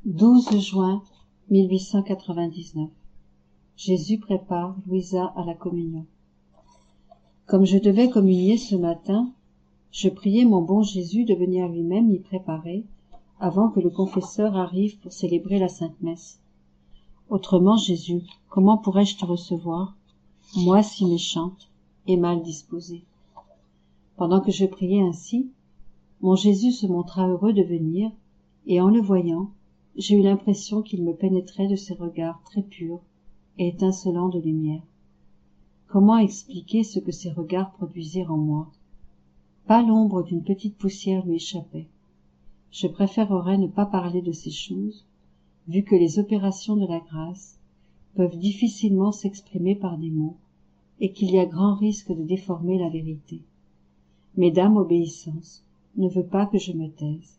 12 juin 1899. Jésus prépare Louisa à la communion. Comme je devais communier ce matin, je priai mon bon Jésus de venir lui-même m'y préparer avant que le confesseur arrive pour célébrer la Sainte Messe. Autrement, Jésus, comment pourrais-je te recevoir, moi si méchante et mal disposée? Pendant que je priais ainsi, mon Jésus se montra heureux de venir, et en le voyant, j'ai eu l'impression qu'il me pénétrait de ses regards très purs et étincelants de lumière. Comment expliquer ce que ces regards produisaient en moi? Pas l'ombre d'une petite poussière lui échappait. Je préférerais ne pas parler de ces choses, vu que les opérations de la grâce peuvent difficilement s'exprimer par des mots, et qu'il y a grand risque de déformer la vérité. Mais Dame Obéissance ne veut pas que je me taise,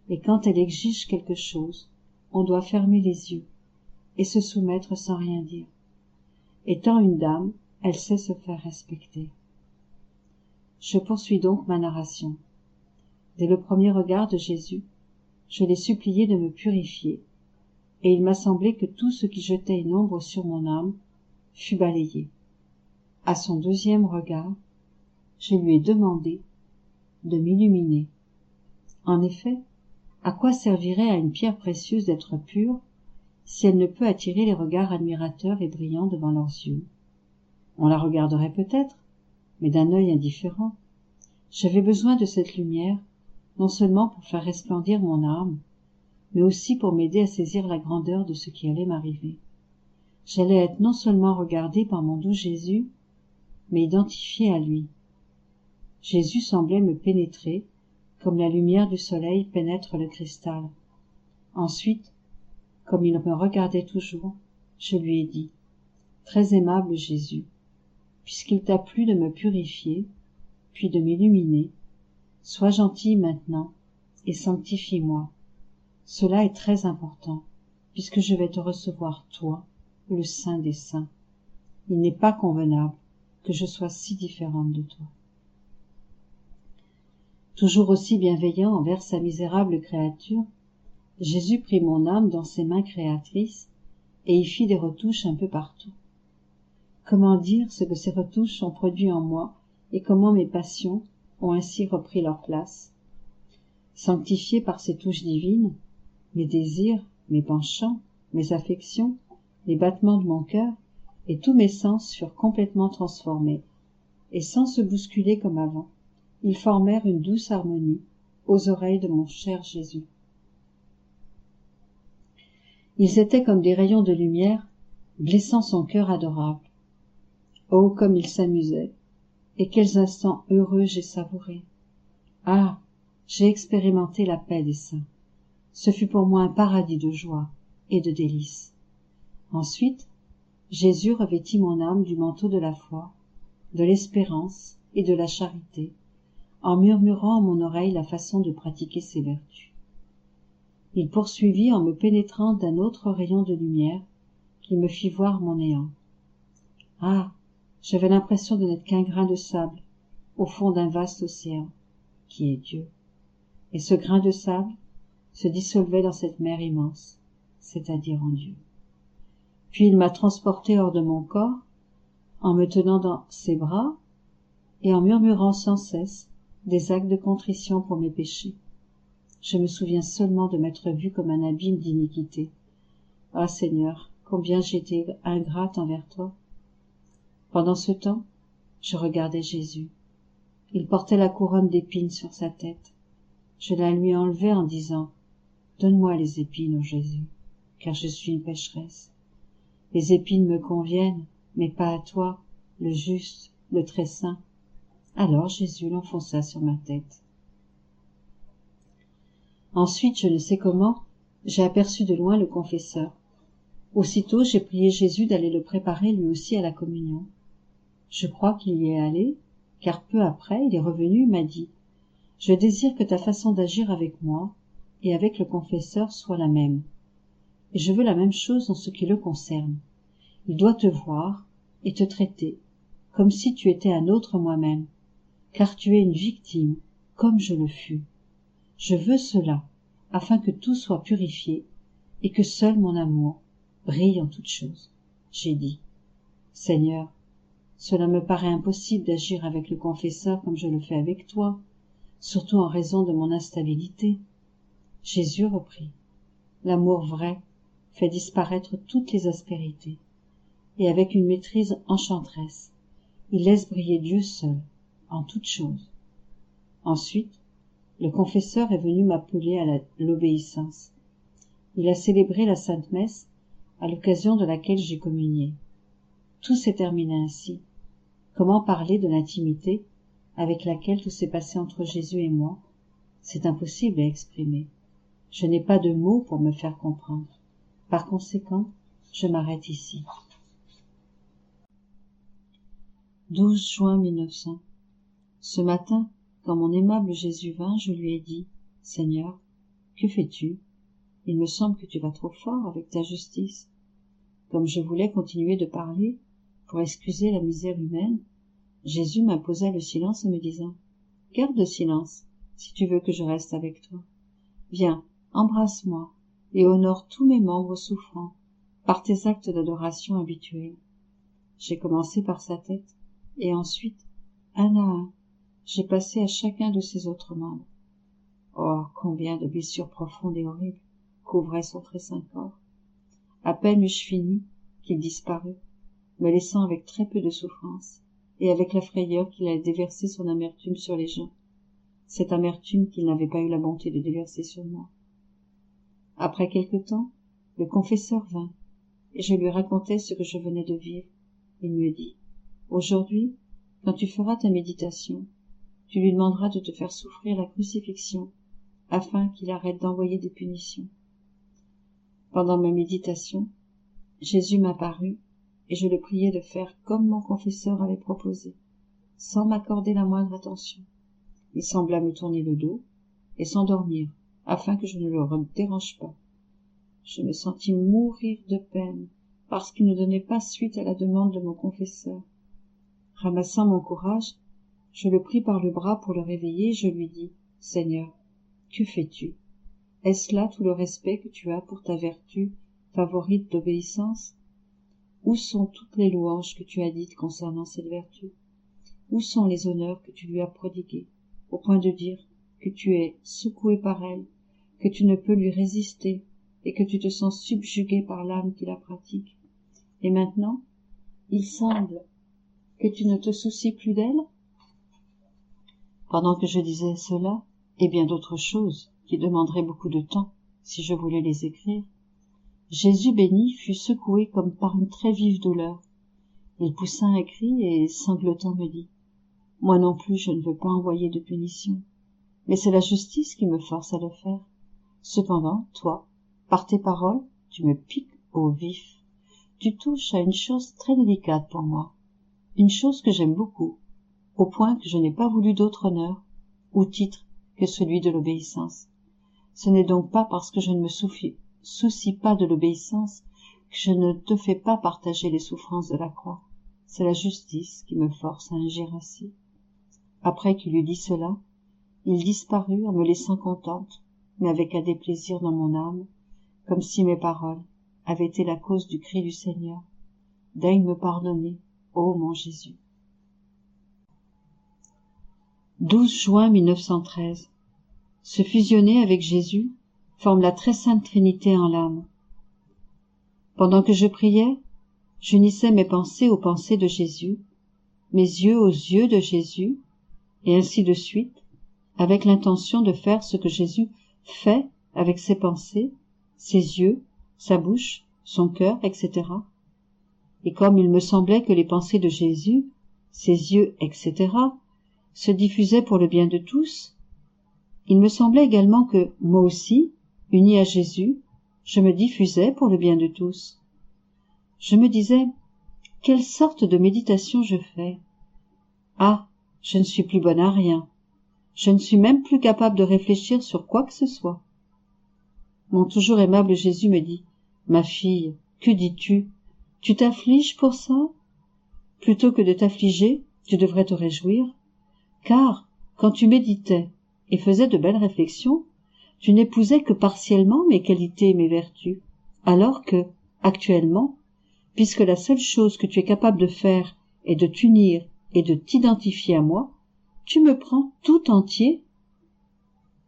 et quand elle exige quelque chose, on doit fermer les yeux et se soumettre sans rien dire. Étant une dame, elle sait se faire respecter. Je poursuis donc ma narration. Dès le premier regard de Jésus, je l'ai supplié de me purifier, et il m'a semblé que tout ce qui jetait une ombre sur mon âme fut balayé. À son deuxième regard, je lui ai demandé de m'illuminer. En effet, à quoi servirait à une pierre précieuse d'être pure si elle ne peut attirer les regards admirateurs et brillants devant leurs yeux? On la regarderait peut-être, mais d'un œil indifférent. J'avais besoin de cette lumière, non seulement pour faire resplendir mon âme, mais aussi pour m'aider à saisir la grandeur de ce qui allait m'arriver. J'allais être non seulement regardée par mon doux Jésus, mais identifiée à lui. Jésus semblait me pénétrer, comme la lumière du soleil pénètre le cristal. Ensuite, comme il me regardait toujours, je lui ai dit, « Très aimable Jésus, puisqu'il t'a plu de me purifier, puis de m'illuminer, sois gentil maintenant et sanctifie-moi. Cela est très important, puisque je vais te recevoir toi, le Saint des Saints. Il n'est pas convenable que je sois si différente de toi. » Toujours aussi bienveillant envers sa misérable créature, Jésus prit mon âme dans ses mains créatrices et y fit des retouches un peu partout. Comment dire ce que ces retouches ont produit en moi et comment mes passions ont ainsi repris leur place? Sanctifiées par ces touches divines, mes désirs, mes penchants, mes affections, les battements de mon cœur et tous mes sens furent complètement transformés, et sans se bousculer comme avant, ils formèrent une douce harmonie aux oreilles de mon cher Jésus. Ils étaient comme des rayons de lumière blessant son cœur adorable. Oh, comme il s'amusait, et quels instants heureux j'ai savourés. Ah, j'ai expérimenté la paix des saints. Ce fut pour moi un paradis de joie et de délices. Ensuite, Jésus revêtit mon âme du manteau de la foi, de l'espérance et de la charité, en murmurant à mon oreille la façon de pratiquer ces vertus. Il poursuivit en me pénétrant d'un autre rayon de lumière qui me fit voir mon néant. Ah, j'avais l'impression de n'être qu'un grain de sable au fond d'un vaste océan, qui est Dieu. Et ce grain de sable se dissolvait dans cette mer immense, c'est-à-dire en Dieu. Puis il m'a transporté hors de mon corps, en me tenant dans ses bras et en murmurant sans cesse des actes de contrition pour mes péchés. Je me souviens seulement de m'être vue comme un abîme d'iniquité. Ah Seigneur, combien j'ai été ingrate envers toi. Pendant ce temps, je regardais Jésus. Il portait la couronne d'épines sur sa tête. Je la lui enlevai en disant, « Donne-moi les épines, ô Jésus, car je suis une pécheresse. Les épines me conviennent, mais pas à toi, le juste, le très saint. » Alors Jésus l'enfonça sur ma tête. Ensuite, je ne sais comment, j'ai aperçu de loin le confesseur. Aussitôt, j'ai prié Jésus d'aller le préparer lui aussi à la communion. Je crois qu'il y est allé, car peu après, il est revenu et m'a dit, « Je désire que ta façon d'agir avec moi et avec le confesseur soit la même. Et je veux la même chose en ce qui le concerne. Il doit te voir et te traiter comme si tu étais un autre moi-même, car tu es une victime, comme je le fus. Je veux cela, afin que tout soit purifié et que seul mon amour brille en toutes choses. J'ai dit, Seigneur, cela me paraît impossible d'agir avec le confesseur comme je le fais avec toi, surtout en raison de mon instabilité. Jésus reprit, l'amour vrai fait disparaître toutes les aspérités, et avec une maîtrise enchanteresse, il laisse briller Dieu seul, en toutes choses. Ensuite, le confesseur est venu m'appeler à l'obéissance. Il a célébré la Sainte Messe, à l'occasion de laquelle j'ai communié. Tout s'est terminé ainsi. Comment parler de l'intimité avec laquelle tout s'est passé entre Jésus et moi? C'est impossible à exprimer. Je n'ai pas de mots pour me faire comprendre. Par conséquent, je m'arrête ici. 12 juin 1900. Ce matin, quand mon aimable Jésus vint, je lui ai dit, « Seigneur, que fais-tu? Il me semble que tu vas trop fort avec ta justice. » Comme je voulais continuer de parler, pour excuser la misère humaine, Jésus m'imposa le silence en me disant, « Garde le silence, si tu veux que je reste avec toi. Viens, embrasse-moi et honore tous mes membres souffrants par tes actes d'adoration habituels. » J'ai commencé par sa tête, et ensuite, un à un, j'ai passé à chacun de ses autres membres. Oh, combien de blessures profondes et horribles couvraient son très saint corps. À peine eus-je fini qu'il disparut, me laissant avec très peu de souffrance, et avec la frayeur qu'il allait déverser son amertume sur les gens, cette amertume qu'il n'avait pas eu la bonté de déverser sur moi. Après quelque temps, le confesseur vint, et je lui racontai ce que je venais de vivre. Il me dit, « Aujourd'hui, quand tu feras ta méditation, tu lui demanderas de te faire souffrir la crucifixion, afin qu'il arrête d'envoyer des punitions. » Pendant ma méditation, Jésus m'apparut, et je le priai de faire comme mon confesseur avait proposé, sans m'accorder la moindre attention. Il sembla me tourner le dos et s'endormir, afin que je ne le dérange pas. Je me sentis mourir de peine, parce qu'il ne donnait pas suite à la demande de mon confesseur. Ramassant mon courage, je le pris par le bras pour le réveiller, et je lui dis, « Seigneur, que fais-tu? Est-ce là tout le respect que tu as pour ta vertu favorite d'obéissance? Où sont toutes les louanges que tu as dites concernant cette vertu? Où sont les honneurs que tu lui as prodigués, au point de dire que tu es secoué par elle, que tu ne peux lui résister, et que tu te sens subjugué par l'âme qui la pratique? Et maintenant, il semble que tu ne te soucies plus d'elle? » Pendant que je disais cela, et bien d'autres choses, qui demanderaient beaucoup de temps, si je voulais les écrire, Jésus béni fut secoué comme par une très vive douleur. Il poussa un cri et, sanglotant, me dit, « Moi non plus, je ne veux pas envoyer de punition, mais c'est la justice qui me force à le faire. Cependant, toi, par tes paroles, tu me piques au vif. Tu touches à une chose très délicate pour moi, une chose que j'aime beaucoup, au point que je n'ai pas voulu d'autre honneur ou titre que celui de l'obéissance. Ce n'est donc pas parce que je ne me soucie pas de l'obéissance que je ne te fais pas partager les souffrances de la croix. C'est la justice qui me force à agir ainsi. » Après qu'il eut dit cela, il disparut en me laissant contente, mais avec un déplaisir dans mon âme, comme si mes paroles avaient été la cause du cri du Seigneur. « Daigne me pardonner, ô mon Jésus. » 12 juin 1913. Se fusionner avec Jésus forme la très sainte Trinité en l'âme. Pendant que je priais, j'unissais mes pensées aux pensées de Jésus, mes yeux aux yeux de Jésus, et ainsi de suite, avec l'intention de faire ce que Jésus fait avec ses pensées, ses yeux, sa bouche, son cœur, etc. Et comme il me semblait que les pensées de Jésus, ses yeux, etc., se diffusaient pour le bien de tous, il me semblait également que, moi aussi, uni à Jésus, je me diffusais pour le bien de tous. Je me disais, quelle sorte de méditation je fais? Ah, je ne suis plus bonne à rien. Je ne suis même plus capable de réfléchir sur quoi que ce soit. Mon toujours aimable Jésus me dit, « Ma fille, que dis-tu? Tu t'affliges pour ça? Plutôt que de t'affliger, tu devrais te réjouir, car, quand tu méditais et faisais de belles réflexions, tu n'épousais que partiellement mes qualités et mes vertus, alors que, actuellement, puisque la seule chose que tu es capable de faire est de t'unir et de t'identifier à moi, tu me prends tout entier.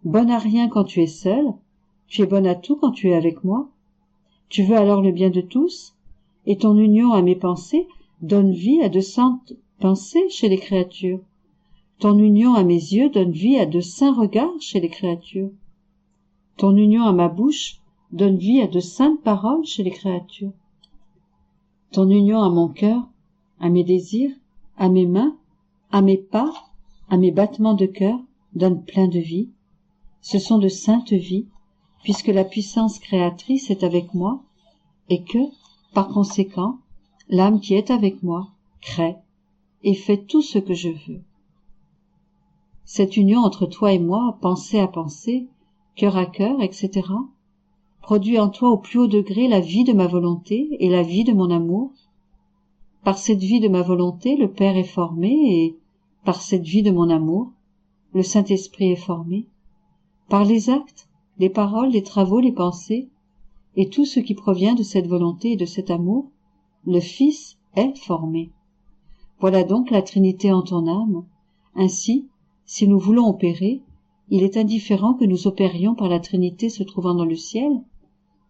Bonne à rien quand tu es seul, tu es bonne à tout quand tu es avec moi. Tu veux alors le bien de tous, et ton union à mes pensées donne vie à de saintes pensées chez les créatures. Ton union à mes yeux donne vie à de saints regards chez les créatures. Ton union à ma bouche donne vie à de saintes paroles chez les créatures. Ton union à mon cœur, à mes désirs, à mes mains, à mes pas, à mes battements de cœur donne plein de vie. Ce sont de saintes vies, puisque la puissance créatrice est avec moi, et que, par conséquent, l'âme qui est avec moi crée et fait tout ce que je veux. Cette union entre toi et moi, pensée à pensée, cœur à cœur, etc., produit en toi au plus haut degré la vie de ma volonté et la vie de mon amour. Par cette vie de ma volonté, le Père est formé, et par cette vie de mon amour, le Saint-Esprit est formé. Par les actes, les paroles, les travaux, les pensées, et tout ce qui provient de cette volonté et de cet amour, le Fils est formé. Voilà donc la Trinité en ton âme. Ainsi, si nous voulons opérer, il est indifférent que nous opérions par la Trinité se trouvant dans le ciel,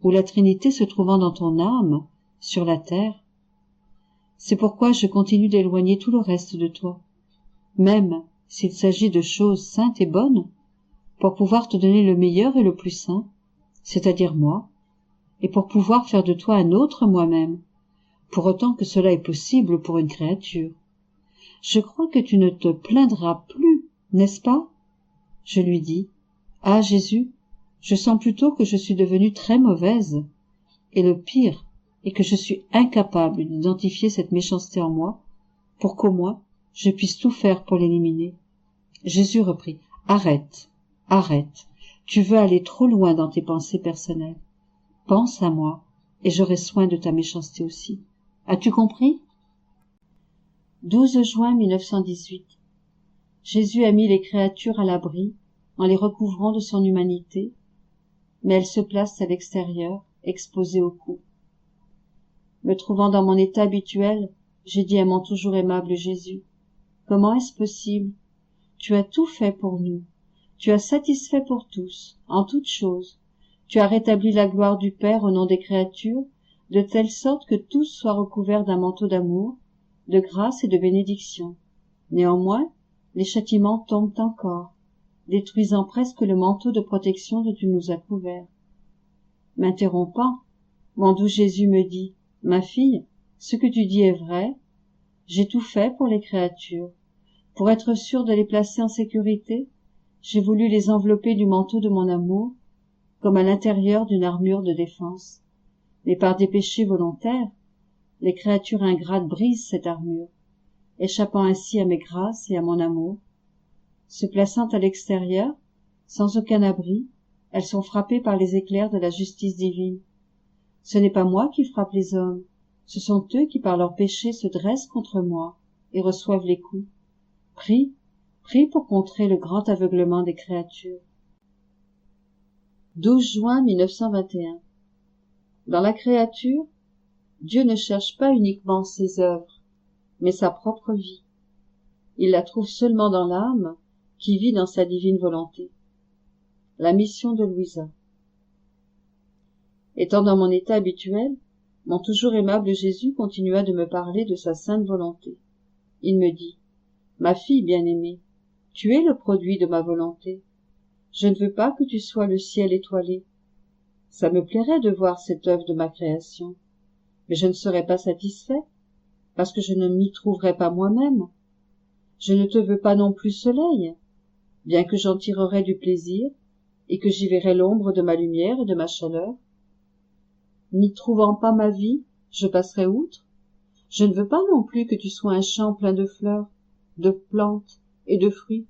ou la Trinité se trouvant dans ton âme, sur la terre. C'est pourquoi je continue d'éloigner tout le reste de toi, même s'il s'agit de choses saintes et bonnes, pour pouvoir te donner le meilleur et le plus saint, c'est-à-dire moi, et pour pouvoir faire de toi un autre moi-même, pour autant que cela est possible pour une créature. Je crois que tu ne te plaindras plus, n'est-ce pas? Je lui dis, ah Jésus, je sens plutôt que je suis devenue très mauvaise, et le pire est que je suis incapable d'identifier cette méchanceté en moi, pour qu'au moins je puisse tout faire pour l'éliminer. Jésus reprit, arrête, arrête, tu veux aller trop loin dans tes pensées personnelles. Pense à moi, et j'aurai soin de ta méchanceté aussi. As-tu compris? 12 juin 1918. Jésus a mis les créatures à l'abri, en les recouvrant de son humanité, mais elles se placent à l'extérieur, exposées aux coups. Me trouvant dans mon état habituel, j'ai dit à mon toujours aimable Jésus, « Comment est-ce possible? Tu as tout fait pour nous. Tu as satisfait pour tous, en toutes choses. Tu as rétabli la gloire du Père au nom des créatures, de telle sorte que tous soient recouverts d'un manteau d'amour, de grâce et de bénédiction. Néanmoins, les châtiments tombent encore, détruisant presque le manteau de protection dont tu nous as couverts. M'interrompant, mon doux Jésus me dit, « Ma fille, ce que tu dis est vrai. J'ai tout fait pour les créatures. Pour être sûr de les placer en sécurité, j'ai voulu les envelopper du manteau de mon amour, comme à l'intérieur d'une armure de défense. Mais par des péchés volontaires, les créatures ingrates brisent cette armure, échappant ainsi à mes grâces et à mon amour. Se plaçant à l'extérieur, sans aucun abri, elles sont frappées par les éclairs de la justice divine. Ce n'est pas moi qui frappe les hommes, ce sont eux qui par leurs péchés se dressent contre moi et reçoivent les coups. Prie, prie pour contrer le grand aveuglement des créatures. 12 juin 1921. Dans la créature, Dieu ne cherche pas uniquement ses œuvres, mais sa propre vie. Il la trouve seulement dans l'âme qui vit dans sa divine volonté. La mission de Louisa. Étant dans mon état habituel, mon toujours aimable Jésus continua de me parler de sa sainte volonté. Il me dit, « Ma fille bien-aimée, tu es le produit de ma volonté. Je ne veux pas que tu sois le ciel étoilé. Ça me plairait de voir cette œuvre de ma création, mais je ne serais pas satisfait, parce que je ne m'y trouverais pas moi-même. Je ne te veux pas non plus soleil, bien que j'en tirerais du plaisir, et que j'y verrais l'ombre de ma lumière et de ma chaleur. N'y trouvant pas ma vie, je passerai outre. Je ne veux pas non plus que tu sois un champ plein de fleurs, de plantes et de fruits,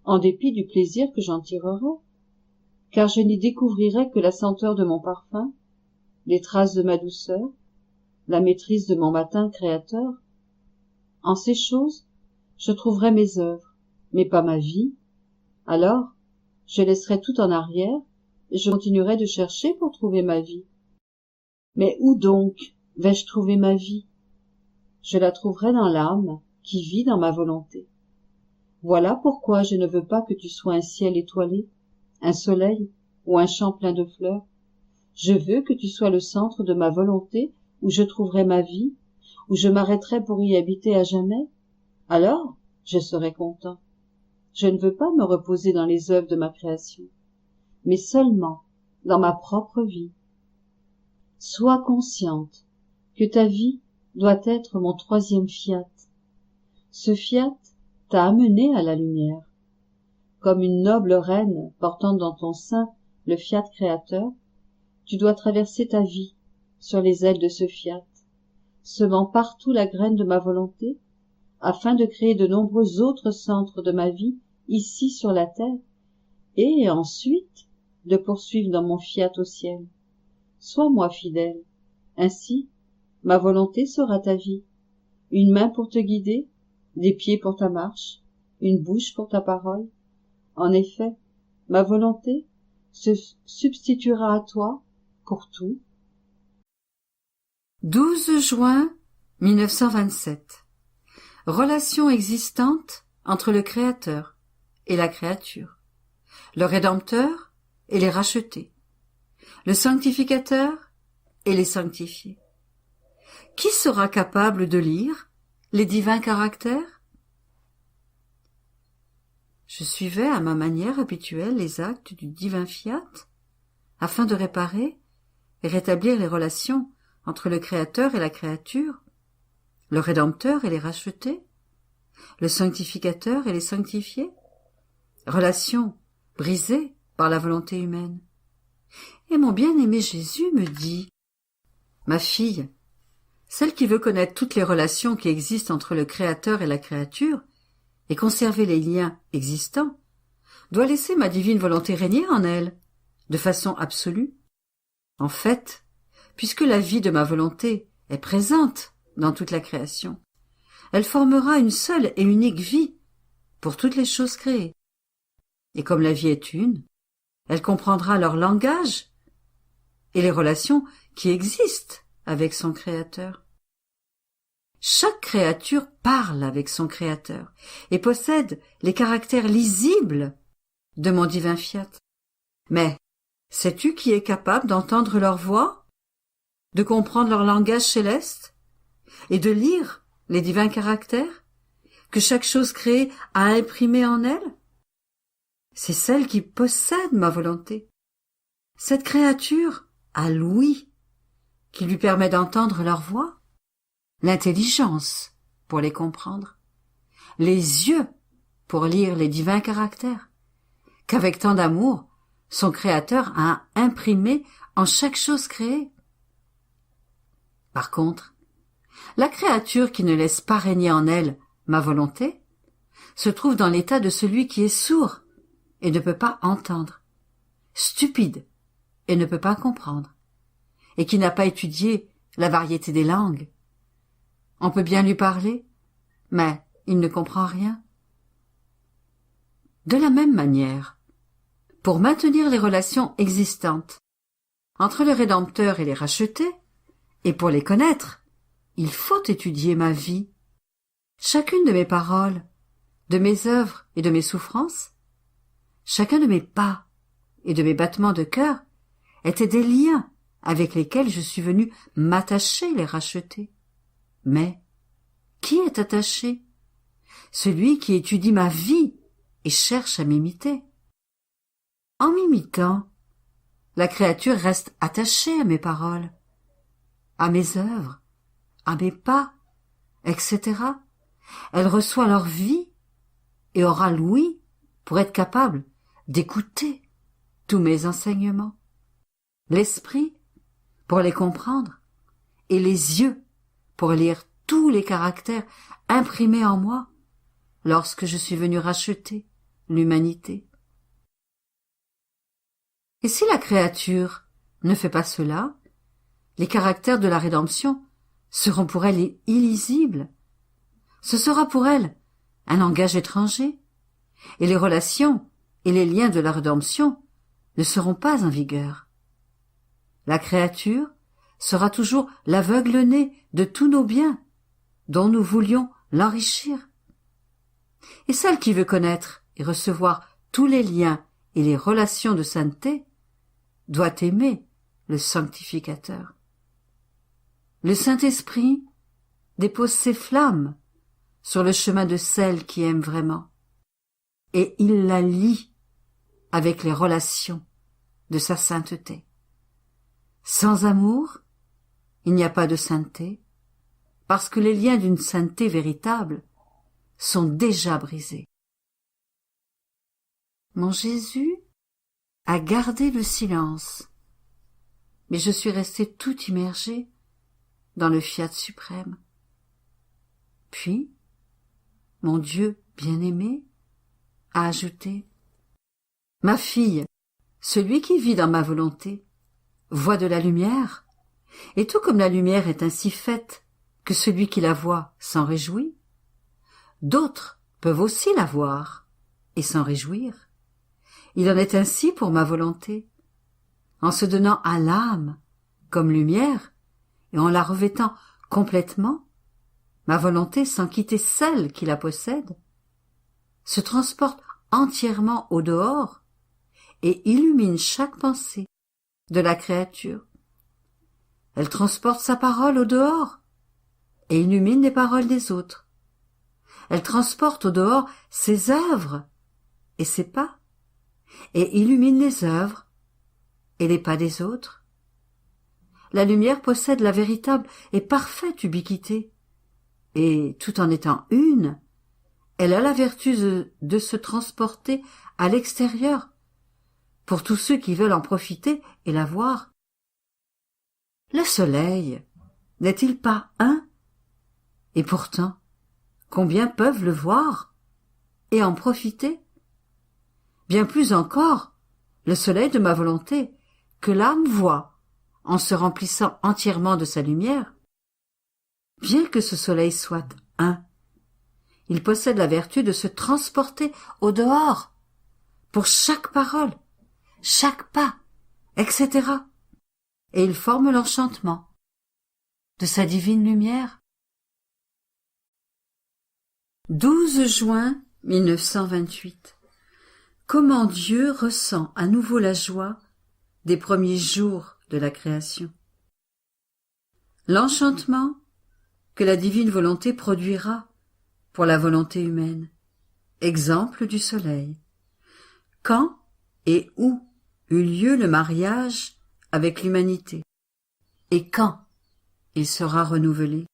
en dépit du plaisir que j'en tirerai, car je n'y découvrirai que la senteur de mon parfum, les traces de ma douceur, la maîtrise de mon matin créateur. En ces choses, je trouverai mes œuvres, mais pas ma vie. Alors, je laisserai tout en arrière, et je continuerai de chercher pour trouver ma vie. Mais où donc vais-je trouver ma vie? Je la trouverai dans l'âme qui vit dans ma volonté. Voilà pourquoi je ne veux pas que tu sois un ciel étoilé, un soleil ou un champ plein de fleurs. Je veux que tu sois le centre de ma volonté où je trouverai ma vie, où je m'arrêterai pour y habiter à jamais. Alors, je serai content. Je ne veux pas me reposer dans les œuvres de ma création, mais seulement dans ma propre vie. Sois consciente que ta vie doit être mon troisième fiat. Ce fiat t'a amené à la lumière. Comme une noble reine portant dans ton sein le fiat créateur, tu dois traverser ta vie sur les ailes de ce fiat, semant partout la graine de ma volonté, afin de créer de nombreux autres centres de ma vie ici sur la terre, et ensuite de poursuivre dans mon fiat au ciel. Sois-moi fidèle, ainsi ma volonté sera ta vie, une main pour te guider, des pieds pour ta marche, une bouche pour ta parole. En effet, ma volonté se substituera à toi pour tout. 12 juin 1927. Relation existante entre le Créateur et la créature, le Rédempteur et les rachetés, le Sanctificateur et les sanctifiés. Qui sera capable de lire les divins caractères? Je suivais à ma manière habituelle les actes du divin fiat afin de réparer et rétablir les relations entre le Créateur et la créature, le Rédempteur et les rachetés, le Sanctificateur et les sanctifiés, relations brisées par la volonté humaine. Et mon bien-aimé Jésus me dit: ma fille, celle qui veut connaître toutes les relations qui existent entre le Créateur et la créature et conserver les liens existants, doit laisser ma divine volonté régner en elle, de façon absolue. En fait, puisque la vie de ma volonté est présente dans toute la création, elle formera une seule et unique vie pour toutes les choses créées. Et comme la vie est une, elle comprendra leur langage et les relations qui existent avec son Créateur. Chaque créature parle avec son Créateur et possède les caractères lisibles de mon divin fiat. Mais sais-tu qui est capable d'entendre leur voix, de comprendre leur langage céleste et de lire les divins caractères que chaque chose créée a imprimés en elle? C'est celle qui possède ma volonté. Cette créature a l'ouïe qui lui permet d'entendre leur voix, l'intelligence pour les comprendre, les yeux pour lire les divins caractères, qu'avec tant d'amour, son Créateur a imprimé en chaque chose créée. Par contre, la créature qui ne laisse pas régner en elle ma volonté se trouve dans l'état de celui qui est sourd et ne peut pas entendre, stupide et ne peut pas comprendre, et qui n'a pas étudié la variété des langues. On peut bien lui parler, mais il ne comprend rien. De la même manière, pour maintenir les relations existantes entre le Rédempteur et les rachetés, et pour les connaître, il faut étudier ma vie. Chacune de mes paroles, de mes œuvres et de mes souffrances, chacun de mes pas et de mes battements de cœur étaient des liens avec lesquels je suis venu m'attacher les rachetés. Mais qui est attaché? Celui qui étudie ma vie et cherche à m'imiter. En m'imitant, la créature reste attachée à mes paroles, à mes œuvres, à mes pas, etc. Elle reçoit leur vie et aura l'ouïe pour être capable d'écouter tous mes enseignements, l'esprit pour les comprendre et les yeux pour lire tous les caractères imprimés en moi lorsque je suis venu racheter l'humanité. Et si la créature ne fait pas cela, les caractères de la rédemption seront pour elle illisibles. Ce sera pour elle un langage étranger, et les relations et les liens de la rédemption ne seront pas en vigueur. La créature sera toujours l'aveugle-né de tous nos biens, dont nous voulions l'enrichir. Et celle qui veut connaître et recevoir tous les liens et les relations de sainteté doit aimer le sanctificateur. Le Saint-Esprit dépose ses flammes sur le chemin de celle qui aime vraiment, et il la lie avec les relations de sa sainteté. Sans amour, il n'y a pas de sainteté, parce que les liens d'une sainteté véritable sont déjà brisés. Mon Jésus a gardé le silence, mais je suis restée tout immergée dans le fiat suprême. Puis, mon Dieu bien-aimé a ajouté « Ma fille, celui qui vit dans ma volonté voit de la lumière, et tout comme la lumière est ainsi faite que celui qui la voit s'en réjouit, d'autres peuvent aussi la voir et s'en réjouir. Il en est ainsi pour ma volonté, en se donnant à l'âme comme lumière et en la revêtant complètement, ma volonté, sans quitter celle qui la possède, se transporte entièrement au dehors et illumine chaque pensée de la créature. Elle transporte sa parole au dehors et illumine les paroles des autres. Elle transporte au dehors ses œuvres et ses pas, et illumine les œuvres et les pas des autres. La lumière possède la véritable et parfaite ubiquité, et tout en étant une, elle a la vertu de se transporter à l'extérieur pour tous ceux qui veulent en profiter et la voir. Le soleil n'est-il pas un? Et pourtant, combien peuvent le voir et en profiter? Bien plus encore, le soleil de ma volonté, que l'âme voit en se remplissant entièrement de sa lumière. Bien que ce soleil soit un, il possède la vertu de se transporter au dehors pour chaque parole, chaque pas, etc. Et il forme l'enchantement de sa divine lumière. 12 juin 1928. Comment Dieu ressent à nouveau la joie des premiers jours de la création. L'enchantement que la divine volonté produira pour la volonté humaine. Exemple du soleil. Quand et où eut lieu le mariage avec l'humanité, et quand il sera renouvelé.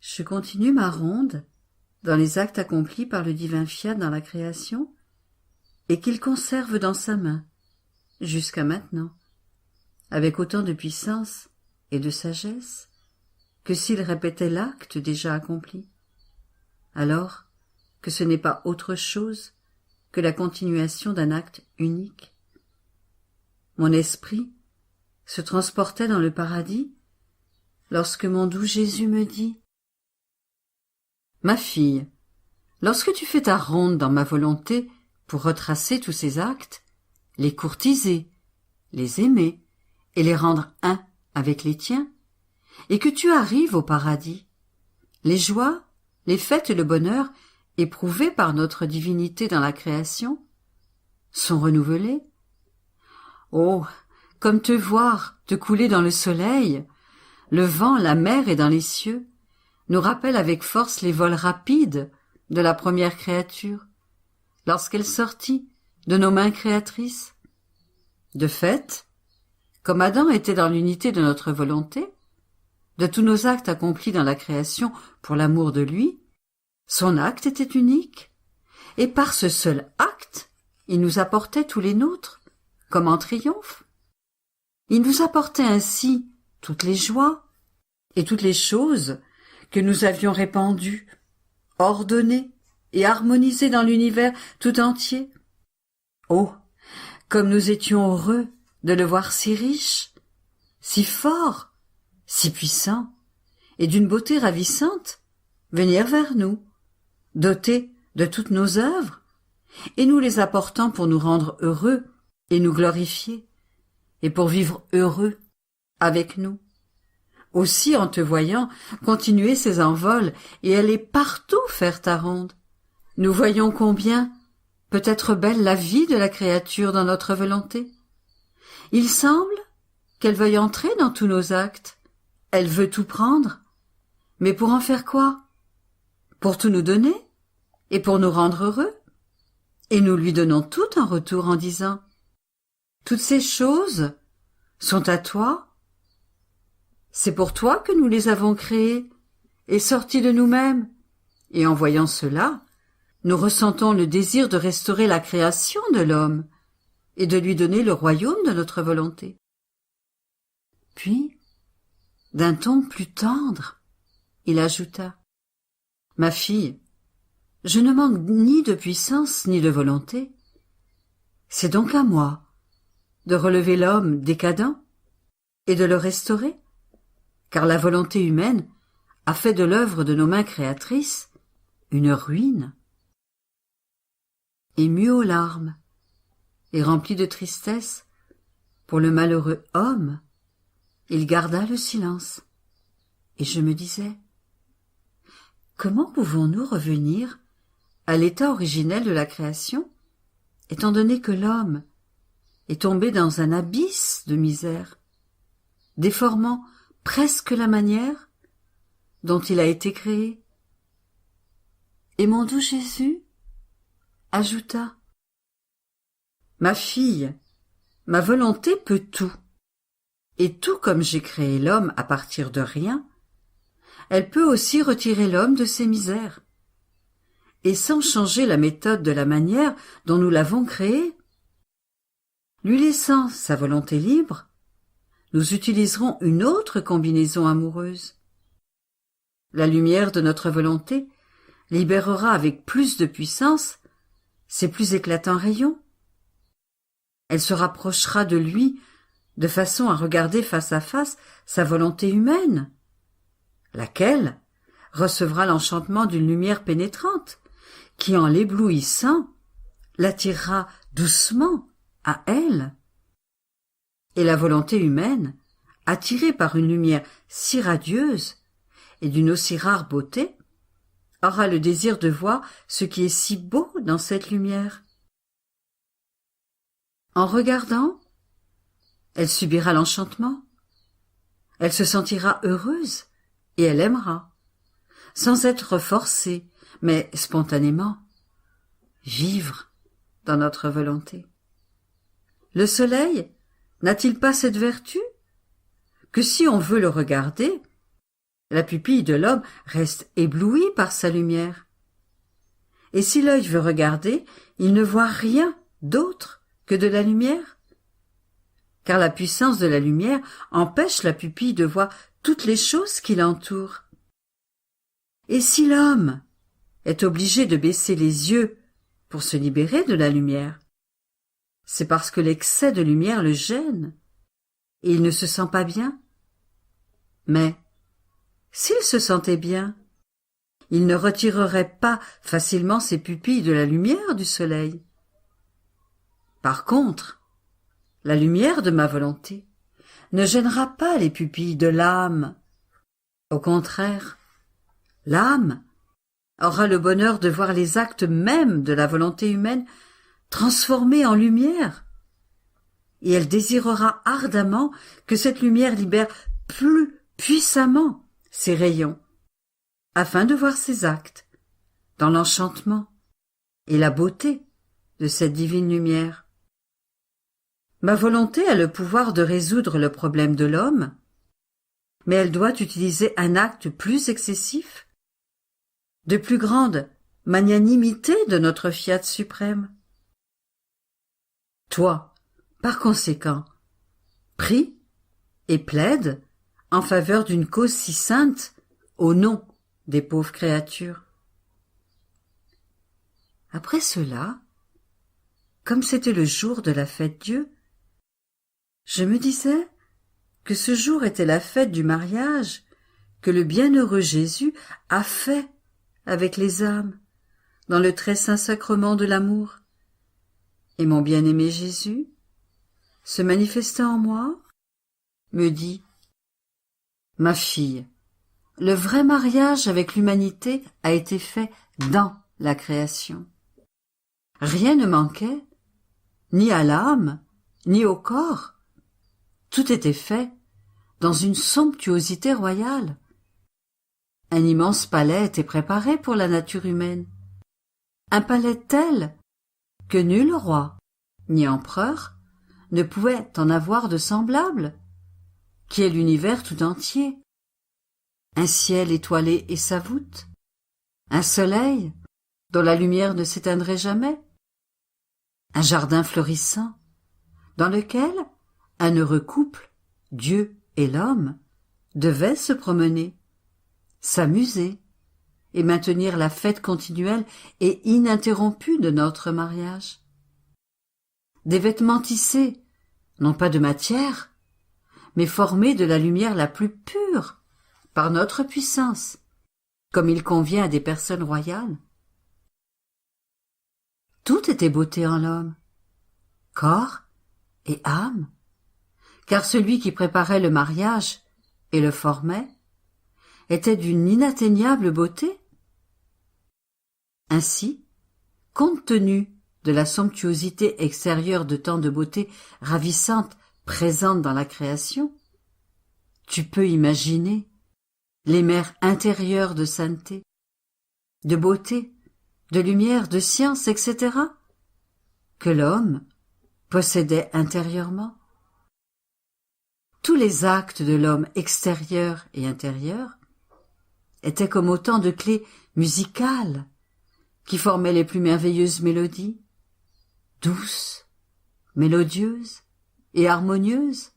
Je continue ma ronde dans les actes accomplis par le divin fiat dans la création et qu'il conserve dans sa main jusqu'à maintenant, avec autant de puissance et de sagesse que s'il répétait l'acte déjà accompli, alors que ce n'est pas autre chose que la continuation d'un acte unique. Mon esprit se transportait dans le paradis lorsque mon doux Jésus me dit « Ma fille, lorsque tu fais ta ronde dans ma volonté pour retracer tous ces actes, les courtiser, les aimer et les rendre un avec les tiens, et que tu arrives au paradis, les joies, les fêtes et le bonheur éprouvés par notre divinité dans la création sont renouvelés. Oh, comme te voir te couler dans le soleil, le vent, la mer et dans les cieux, nous rappelle avec force les vols rapides de la première créature, lorsqu'elle sortit de nos mains créatrices. De fait, comme Adam était dans l'unité de notre volonté, de tous nos actes accomplis dans la création pour l'amour de lui, son acte était unique, et par ce seul acte, il nous apportait tous les nôtres, comme en triomphe. Il nous apportait ainsi toutes les joies et toutes les choses que nous avions répandues, ordonnées et harmonisées dans l'univers tout entier. Oh, comme nous étions heureux de le voir si riche, si fort, si puissant, et d'une beauté ravissante, venir vers nous, doté de toutes nos œuvres, et nous les apportant pour nous rendre heureux et nous glorifier, et pour vivre heureux avec nous. Aussi, en te voyant continuer ses envols et aller partout faire ta ronde, nous voyons combien peut être belle la vie de la créature dans notre volonté. Il semble qu'elle veuille entrer dans tous nos actes. Elle veut tout prendre. Mais pour en faire quoi? Pour tout nous donner et pour nous rendre heureux. Et nous lui donnons tout en retour en disant « Toutes ces choses sont à toi. C'est pour toi que nous les avons créées et sorties de nous-mêmes. » Et en voyant cela, nous ressentons le désir de restaurer la création de l'homme et de lui donner le royaume de notre volonté. Puis, d'un ton plus tendre, il ajouta « Ma fille, je ne manque ni de puissance ni de volonté. C'est donc à moi de relever l'homme décadent et de le restaurer, car la volonté humaine a fait de l'œuvre de nos mains créatrices une ruine. » Ému aux larmes et rempli de tristesse pour le malheureux homme, il garda le silence, et je me disais « Comment pouvons-nous revenir à l'état originel de la création, étant donné que l'homme est tombé dans un abysse de misère, déformant presque la manière dont il a été créé ?» Et mon doux Jésus ajouta « Ma fille, ma volonté peut tout, et tout comme j'ai créé l'homme à partir de rien, elle peut aussi retirer l'homme de ses misères. Et sans changer la méthode de la manière dont nous l'avons créé, lui laissant sa volonté libre, nous utiliserons une autre combinaison amoureuse. La lumière de notre volonté libérera avec plus de puissance ses plus éclatants rayons. Elle se rapprochera de lui de façon à regarder face à face sa volonté humaine, laquelle recevra l'enchantement d'une lumière pénétrante qui, en l'éblouissant, l'attirera doucement à elle. Et la volonté humaine, attirée par une lumière si radieuse et d'une aussi rare beauté, aura le désir de voir ce qui est si beau dans cette lumière. En regardant, elle subira l'enchantement, elle se sentira heureuse et elle aimera, sans être forcée, mais spontanément, vivre dans notre volonté. Le soleil n'a-t-il pas cette vertu que si on veut le regarder, la pupille de l'homme reste éblouie par sa lumière. Et si l'œil veut regarder, il ne voit rien d'autre que de la lumière. Car la puissance de la lumière empêche la pupille de voir toutes les choses qui l'entourent. Et si l'homme est obligé de baisser les yeux pour se libérer de la lumière, c'est parce que l'excès de lumière le gêne, et il ne se sent pas bien. Mais s'il se sentait bien, il ne retirerait pas facilement ses pupilles de la lumière du soleil. Par contre, la lumière de ma volonté ne gênera pas les pupilles de l'âme. Au contraire, l'âme aura le bonheur de voir les actes mêmes de la volonté humaine transformés en lumière, et elle désirera ardemment que cette lumière libère plus puissamment ses rayons, afin de voir ses actes dans l'enchantement et la beauté de cette divine lumière. Ma volonté a le pouvoir de résoudre le problème de l'homme, mais elle doit utiliser un acte plus excessif, de plus grande magnanimité de notre fiat suprême. Toi, par conséquent, prie et plaide en faveur d'une cause si sainte au nom des pauvres créatures. Après cela, comme c'était le jour de la fête Dieu, je me disais que ce jour était la fête du mariage que le bienheureux Jésus a fait avec les âmes dans le très saint sacrement de l'amour. Et mon bien-aimé Jésus se manifesta en moi, me dit « Ma fille, le vrai mariage avec l'humanité a été fait dans la création. Rien ne manquait, ni à l'âme, ni au corps. Tout était fait dans une somptuosité royale. Un immense palais était préparé pour la nature humaine. Un palais tel que nul roi, ni empereur, ne pouvait en avoir de semblable, qui est l'univers tout entier. Un ciel étoilé et sa voûte, un soleil dont la lumière ne s'éteindrait jamais, un jardin fleurissant dans lequel un heureux couple, Dieu et l'homme, devait se promener, s'amuser et maintenir la fête continuelle et ininterrompue de notre mariage. Des vêtements tissés, non pas de matière, mais formés de la lumière la plus pure, par notre puissance, comme il convient à des personnes royales. Tout était beauté en l'homme, corps et âme, car celui qui préparait le mariage et le formait était d'une inatteignable beauté. Ainsi, compte tenu de la somptuosité extérieure de tant de beauté ravissante présente dans la création, tu peux imaginer les mers intérieures de sainteté, de beauté, de lumière, de science, etc., que l'homme possédait intérieurement. Tous les actes de l'homme extérieur et intérieur étaient comme autant de clés musicales qui formaient les plus merveilleuses mélodies, douces, mélodieuses et harmonieuses,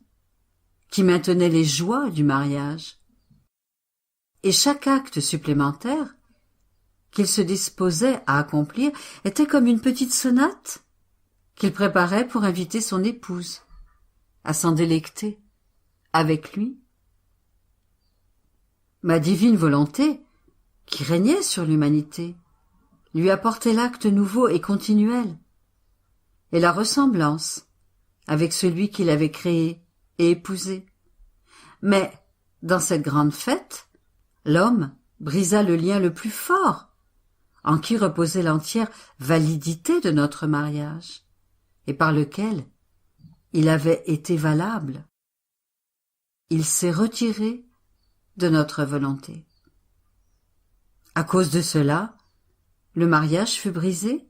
qui maintenaient les joies du mariage. Et chaque acte supplémentaire qu'il se disposait à accomplir était comme une petite sonate qu'il préparait pour inviter son épouse à s'en délecter avec lui. Ma divine volonté, qui régnait sur l'humanité, lui apportait l'acte nouveau et continuel, et la ressemblance avec celui qui l'avait créé et épousé. Mais, dans cette grande fête, l'homme brisa le lien le plus fort, en qui reposait l'entière validité de notre mariage, et par lequel il avait été valable. Il s'est retiré de notre volonté. À cause de cela, le mariage fut brisé,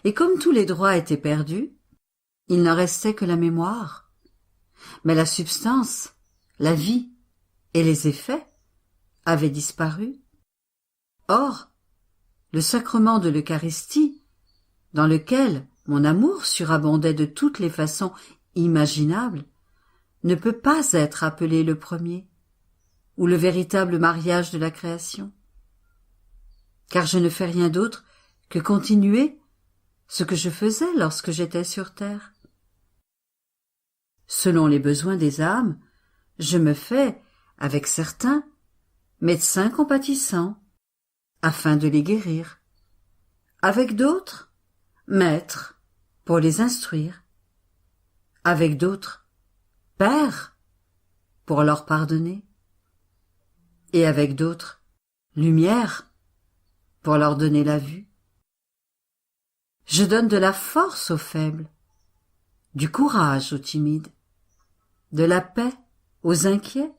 et comme tous les droits étaient perdus, il n'en restait que la mémoire. Mais la substance, la vie et les effets avaient disparu. Or, le sacrement de l'Eucharistie, dans lequel mon amour surabondait de toutes les façons imaginables, ne peut pas être appelé le premier, ou le véritable mariage de la création. Car je ne fais rien d'autre que continuer ce que je faisais lorsque j'étais sur terre. Selon les besoins des âmes, je me fais, avec certains, médecin compatissant, afin de les guérir. Avec d'autres, maître, pour les instruire. Avec d'autres, père, pour leur pardonner. Et avec d'autres, lumière, pour leur donner la vue. Je donne de la force aux faibles, du courage aux timides, de la paix aux inquiets.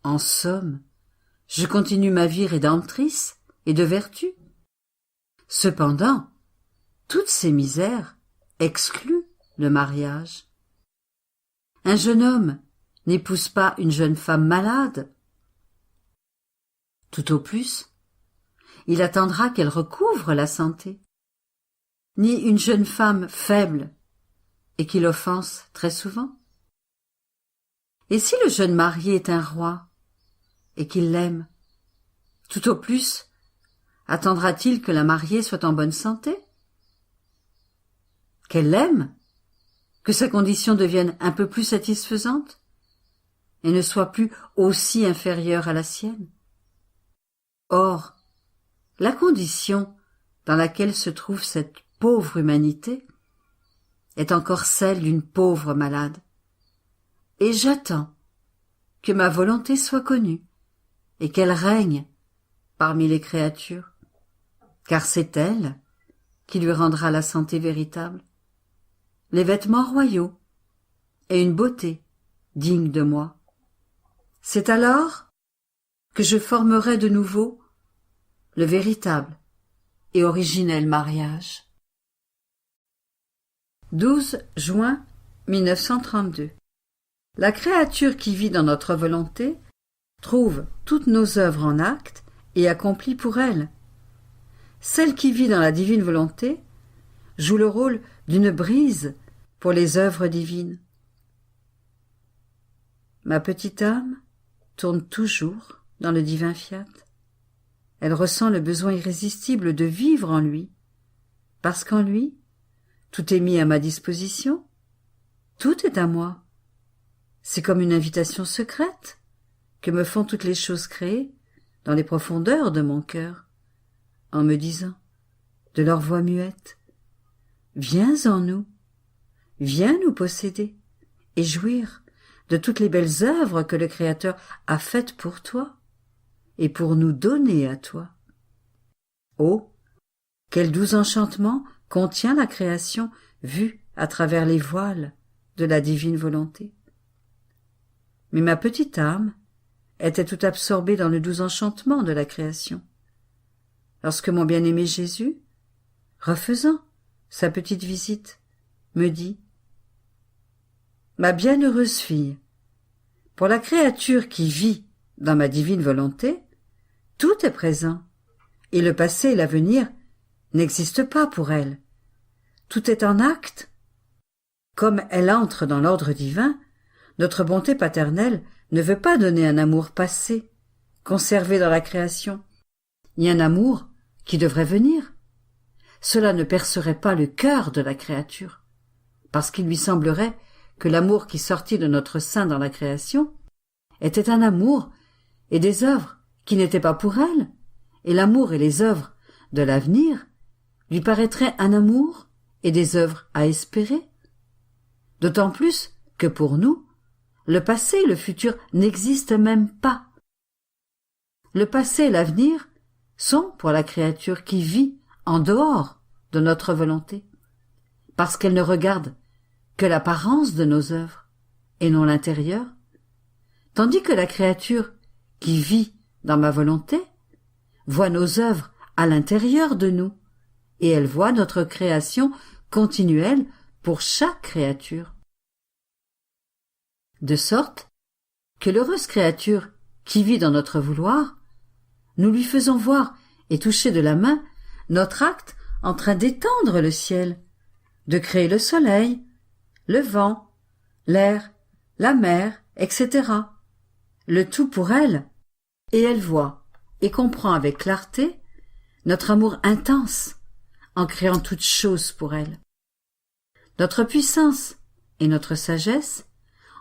En somme, je continue ma vie rédemptrice et de vertu. Cependant, toutes ces misères excluent le mariage. Un jeune homme n'épouse pas une jeune femme malade. Tout au plus, il attendra qu'elle recouvre la santé. Ni une jeune femme faible et qui l'offense très souvent. Et si le jeune marié est un roi et qu'il l'aime, tout au plus attendra-t-il que la mariée soit en bonne santé, qu'elle l'aime, que sa condition devienne un peu plus satisfaisante et ne soit plus aussi inférieure à la sienne. Or, la condition dans laquelle se trouve cette pauvre humanité est encore celle d'une pauvre malade. Et j'attends que ma volonté soit connue et qu'elle règne parmi les créatures, car c'est elle qui lui rendra la santé véritable, les vêtements royaux et une beauté digne de moi. C'est alors que je formerai de nouveau le véritable et originel mariage. 12 juin 1932. La créature qui vit dans notre volonté trouve toutes nos œuvres en acte et accomplit pour elle. Celle qui vit dans la divine volonté joue le rôle d'une brise pour les œuvres divines. Ma petite âme tourne toujours dans le divin fiat. Elle ressent le besoin irrésistible de vivre en lui, parce qu'en lui, tout est mis à ma disposition, tout est à moi. C'est comme une invitation secrète que me font toutes les choses créées dans les profondeurs de mon cœur, en me disant, de leur voix muette, « Viens en nous, viens nous posséder et jouir de toutes les belles œuvres que le Créateur a faites pour toi et pour nous donner à toi. » Oh, quel doux enchantement contient la création vue à travers les voiles de la divine volonté. Mais ma petite âme était tout absorbée dans le doux enchantement de la création. Lorsque mon bien-aimé Jésus, refaisant sa petite visite, me dit « Ma bienheureuse fille, pour la créature qui vit dans ma divine volonté, tout est présent, et le passé et l'avenir n'existent pas pour elle. Tout est en acte. Comme elle entre dans l'ordre divin, notre bonté paternelle ne veut pas donner un amour passé, conservé dans la création, ni un amour qui devrait venir. Cela ne percerait pas le cœur de la créature, parce qu'il lui semblerait que l'amour qui sortit de notre sein dans la création était un amour et des œuvres qui n'étaient pas pour elle, et l'amour et les œuvres de l'avenir lui paraîtraient un amour et des œuvres à espérer. D'autant plus que pour nous, le passé et le futur n'existent même pas. Le passé et l'avenir sont pour la créature qui vit en dehors de notre volonté, parce qu'elle ne regarde que l'apparence de nos œuvres et non l'intérieur, tandis que la créature qui vit dans ma volonté voit nos œuvres à l'intérieur de nous, et elle voit notre création continuelle pour chaque créature. De sorte que l'heureuse créature qui vit dans notre vouloir, nous lui faisons voir et toucher de la main notre acte en train d'étendre le ciel, de créer le soleil, le vent, l'air, la mer, etc. Le tout pour elle, et elle voit et comprend avec clarté notre amour intense en créant toutes choses pour elle. Notre puissance et notre sagesse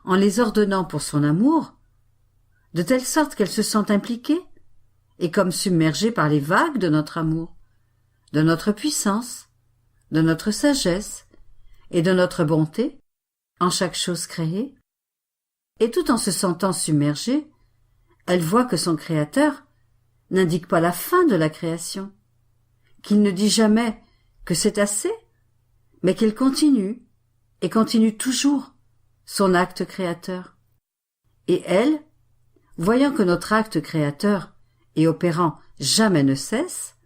en les ordonnant pour son amour, de telle sorte qu'elle se sent impliquée et comme submergée par les vagues de notre amour, de notre puissance, de notre sagesse et de notre bonté en chaque chose créée, et tout en se sentant submergée, elle voit que son Créateur n'indique pas la fin de la création, qu'il ne dit jamais que c'est assez, mais qu'il continue, et continue toujours, son acte créateur. Et elle, voyant que notre acte créateur et opérant jamais ne cesse,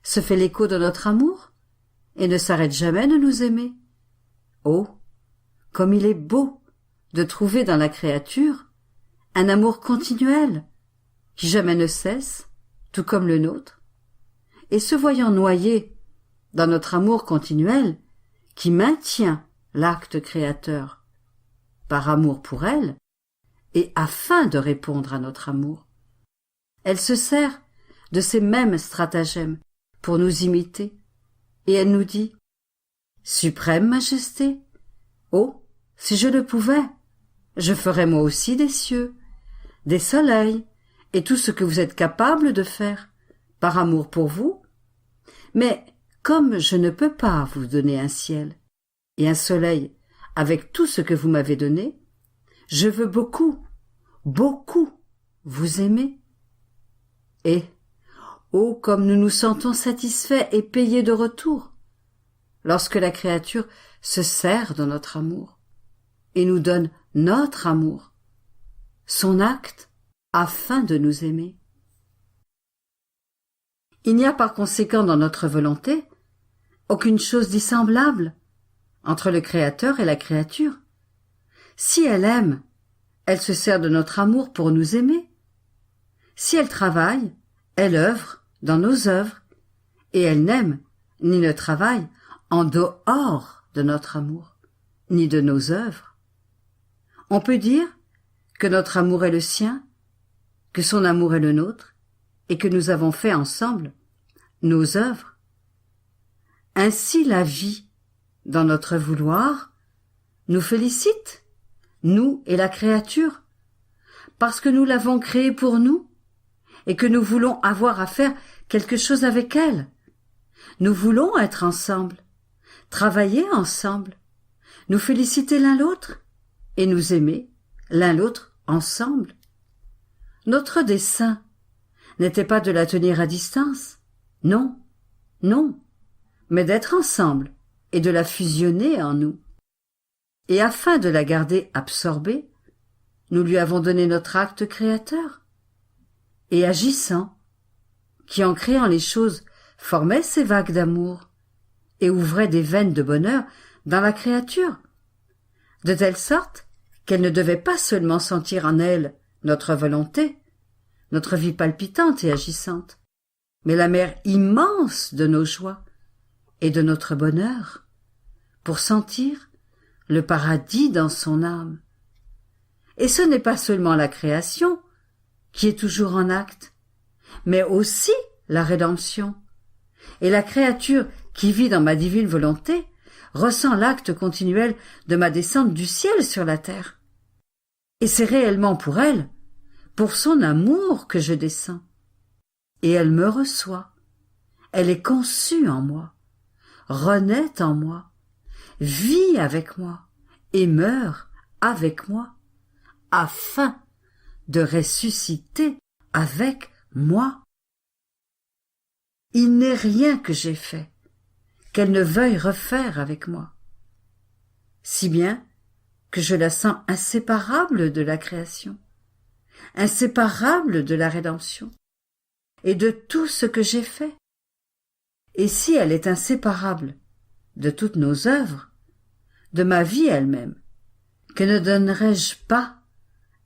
se fait l'écho de notre amour et ne s'arrête jamais de nous aimer. Oh, comme il est beau de trouver dans la créature un amour continuel qui jamais ne cesse, tout comme le nôtre, et se voyant noyé dans notre amour continuel qui maintient l'acte créateur par amour pour elle, et afin de répondre à notre amour, elle se sert de ces mêmes stratagèmes pour nous imiter, et elle nous dit « Suprême Majesté, oh, si je le pouvais, je ferais moi aussi des cieux, des soleils, et tout ce que vous êtes capable de faire, par amour pour vous, mais comme je ne peux pas vous donner un ciel, et un soleil avec tout ce que vous m'avez donné, je veux beaucoup, beaucoup vous aimer. Et, oh, comme nous nous sentons satisfaits et payés de retour, lorsque la créature se sert de notre amour et nous donne notre amour, son acte, afin de nous aimer. Il n'y a par conséquent dans notre volonté aucune chose dissemblable entre le Créateur et la créature. Si elle aime, elle se sert de notre amour pour nous aimer. Si elle travaille, elle œuvre dans nos œuvres, et elle n'aime ni ne travaille en dehors de notre amour, ni de nos œuvres. On peut dire que notre amour est le sien, que son amour est le nôtre, et que nous avons fait ensemble nos œuvres. Ainsi la vie, dans notre vouloir, nous félicite, nous et la créature, parce que nous l'avons créée pour nous, et que nous voulons avoir à faire quelque chose avec elle. Nous voulons être ensemble, travailler ensemble, nous féliciter l'un l'autre, et nous aimer l'un l'autre ensemble. Notre dessein n'était pas de la tenir à distance, non, non, mais d'être ensemble et de la fusionner en nous. Et afin de la garder absorbée, nous lui avons donné notre acte créateur et agissant, qui en créant les choses formait ces vagues d'amour et ouvrait des veines de bonheur dans la créature, de telle sorte qu'elle ne devait pas seulement sentir en elle notre volonté, notre vie palpitante et agissante, mais la mer immense de nos joies et de notre bonheur, pour sentir le paradis dans son âme. Et ce n'est pas seulement la création qui est toujours en acte, mais aussi la rédemption. Et la créature qui vit dans ma divine volonté ressent l'acte continuel de ma descente du ciel sur la terre. Et c'est réellement pour elle, pour son amour que je descends. Et elle me reçoit. Elle est conçue en moi, renaît en moi, vit avec moi et meurt avec moi, afin de ressusciter avec moi. Il n'est rien que j'ai fait qu'elle ne veuille refaire avec moi, si bien que je la sens inséparable de la création, inséparable de la rédemption et de tout ce que j'ai fait. Et si elle est inséparable de toutes nos œuvres, de ma vie elle-même, que ne donnerais-je pas